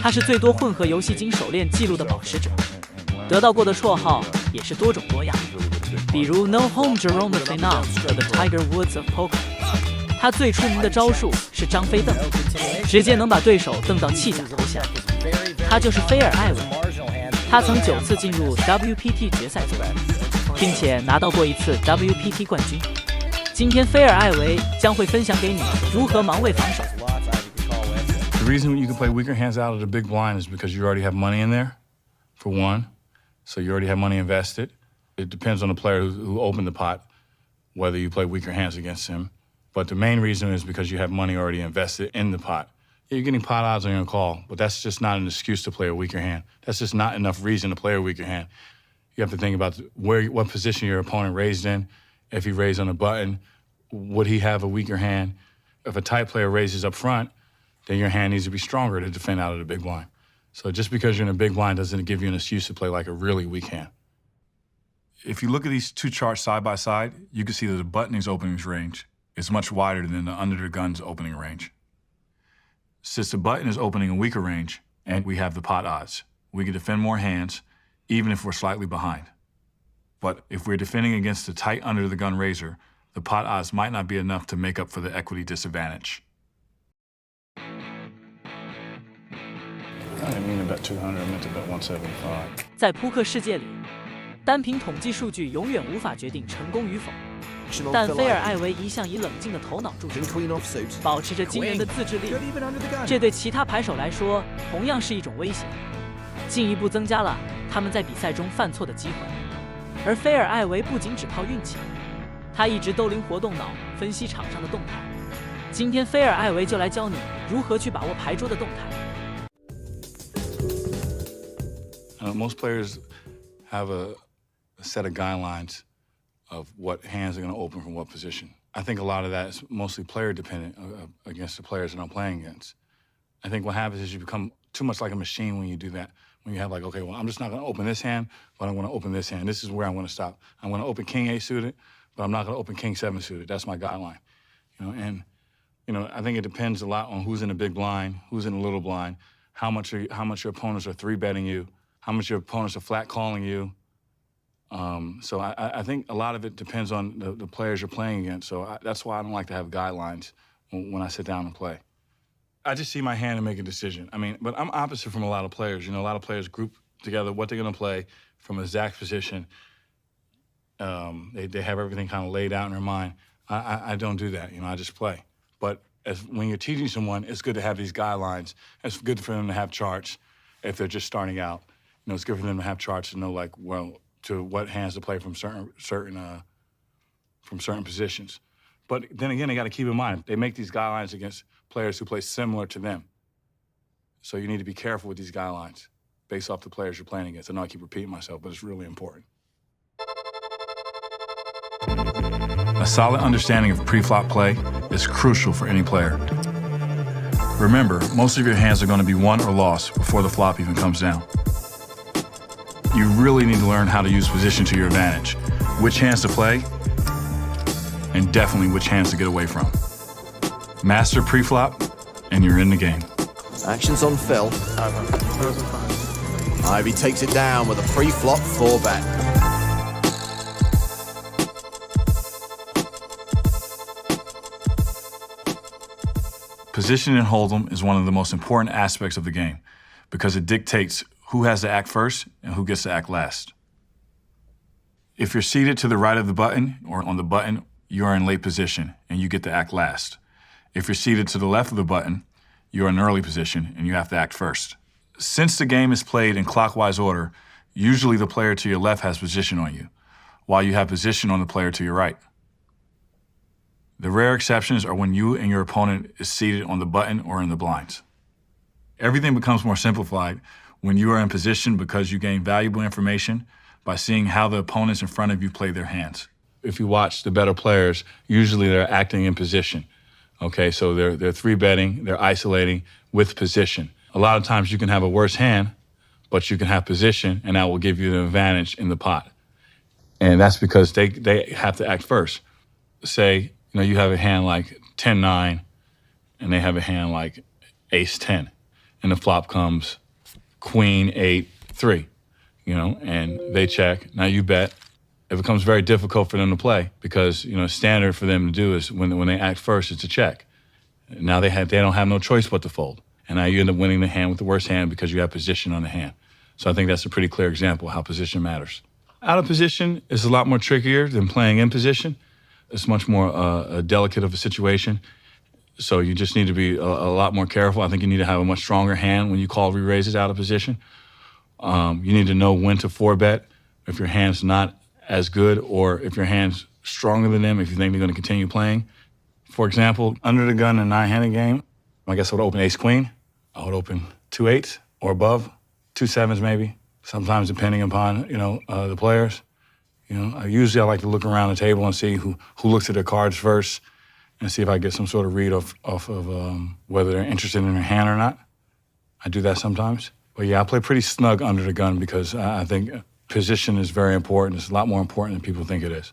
他是最多混合游戏金手链记录的保持者，得到过的绰号也是多种多样，比如 No Home Jerome the Finance 和 The Tiger Woods of Poker。他最出名的招数是张飞蹬，直接能把对手蹬到弃甲投降。他就是菲尔艾维，他曾9次进入 WPT 决赛组，并且拿到过1次 WPT 冠军。今天菲尔艾维将会分享给你如何盲位防守。The reason you can play weaker hands out of the big blind is because you already have money in there, for one. So you already have money invested. It depends on the player who opened the pot, whether you play weaker hands against him. But the main reason is because you have money already invested in the pot. Yeah, you're getting pot odds on your call, but that's just not an excuse to play a weaker hand. That's just not enough reason to play a weaker hand. You have to think about what position your opponent raised in. If he raised on a button, would he have a weaker hand? If a tight player raises up front, then your hand needs to be stronger to defend out of the big blind. So just because you're in a big blind doesn't give you an excuse to play like a really weak hand. If you look at these two charts side by side, you can see that the buttoning's openings range is much wider than the under the gun's opening range. Since the button is opening a weaker range, and we have the pot odds, we can defend more hands, even if we're slightly behind. But if we're defending against the tight under the gun raiser, the pot odds might not be enough to make up for the equity disadvantage. I didn't mean to bet 200, I meant to bet 175. 在扑克世界里，单凭统计数据永远无法决定成功与否。但菲尔艾维一向以冷静的头脑著称，保持着惊人的自制力，这对其他牌手来说同样是一种威胁，进一步增加了他们在比赛中犯错的机会。而菲尔艾维不仅只靠运气，他一直都灵活动脑分析场上的动态。今天菲尔艾维就来教你如何去把握牌桌的动态。Most players have a set of guidelines of what hands are going to open from what position. I think a lot of that is mostly player dependent against the players that I'm playing against. I think what happens is you become too much like a machine when you do that. When you have like, okay, well, I'm just not going to open this hand, but I'm going to open this hand. This is where I'm going to stop. I'm going to open King 8 suited, but I'm not going to open King 7 suited. That's my guideline. And I think it depends a lot on who's in the big blind, who's in the little blind, how much your opponents are 3-betting you, how much your opponents are flat calling you. So I think a lot of it depends on the players you're playing against. So that's why I don't like to have guidelines when I sit down and play. I just see my hand and make a decision. But I'm opposite from a lot of players. A lot of players group together what they're going to play from an exact position. They have everything kind of laid out in their mind. I don't do that. I just play. But when you're teaching someone, it's good to have these guidelines. It's good for them to have charts if they're just starting out. It's good for them to have charts to know, to what hands to play from certain positions. But then again, they got to keep in mind, they make these guidelines against players who play similar to them. So you need to be careful with these guidelines based off the players you're playing against. I know I keep repeating myself, but it's really important. A solid understanding of pre-flop play is crucial for any player. Remember, most of your hands are going to be won or lost before the flop even comes down. You really need to learn how to use position to your advantage, which hands to play, and definitely which hands to get away from. Master pre-flop, and you're in the game. Action's on Phil. Ivy takes it down with a pre-flop 4-bet. Position in Hold'em is one of the most important aspects of the game because it dictates who has to act first and who gets to act last. If you're seated to the right of the button or on the button, you are in late position and you get to act last. If you're seated to the left of the button, you're in early position and you have to act first. Since the game is played in clockwise order, usually the player to your left has position on you, while you have position on the player to your right. The rare exceptions are when you and your opponent is seated on the button or in the blinds. Everything becomes more simplified when you are in position because you gain valuable information by seeing how the opponents in front of you play their hands. If you watch the better players, usually they're acting in position. Okay, so they're 3-betting, they're isolating with position. A lot of times you can have a worse hand, but you can have position, and that will give you the advantage in the pot. And that's because they have to act first. Say, you have a hand like 10-9, and they have a hand like Ace-10. and the flop comes queen, 8, 3, and they check. Now you bet. It becomes very difficult for them to play because, standard for them to do is when they act first, it's a check. Now they don't have no choice but to fold. And now you end up winning the hand with the worst hand because you have position on the hand. So I think that's a pretty clear example of how position matters. Out of position is a lot more trickier than playing in position. It's much more delicate of a situation. So you just need to be a lot more careful. I think you need to have a much stronger hand when you call re-raises out of position. You need to know when to 4-bet if your hand's not as good or if your hand's stronger than them, if you think they're going to continue playing. For example, under the gun in a 9-handed game, I guess I would open ace-queen. I would open 2 8s or above, 2 7s maybe, sometimes depending upon, the players. Usually I like to look around the table and see who looks at their cards first and see if I get some sort of read off of whether they're interested in their hand or not. I do that sometimes. But yeah, I play pretty snug under the gun because I think position is very important. It's a lot more important than people think it is.